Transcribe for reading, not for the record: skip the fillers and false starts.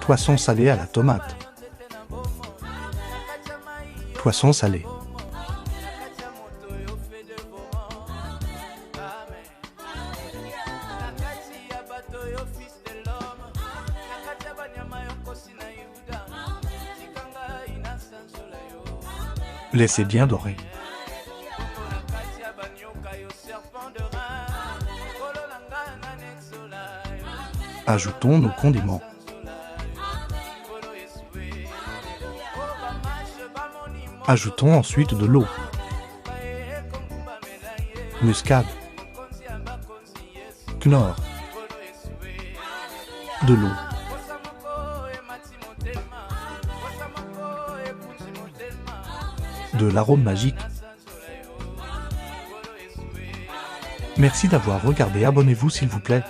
Poisson salé à la tomate. Poisson salé. Laissez bien dorer. Ajoutons nos condiments. Ajoutons ensuite de l'eau. Muscade. Knorr. De l'eau. De l'arôme magique. Merci d'avoir regardé, abonnez-vous s'il vous plaît.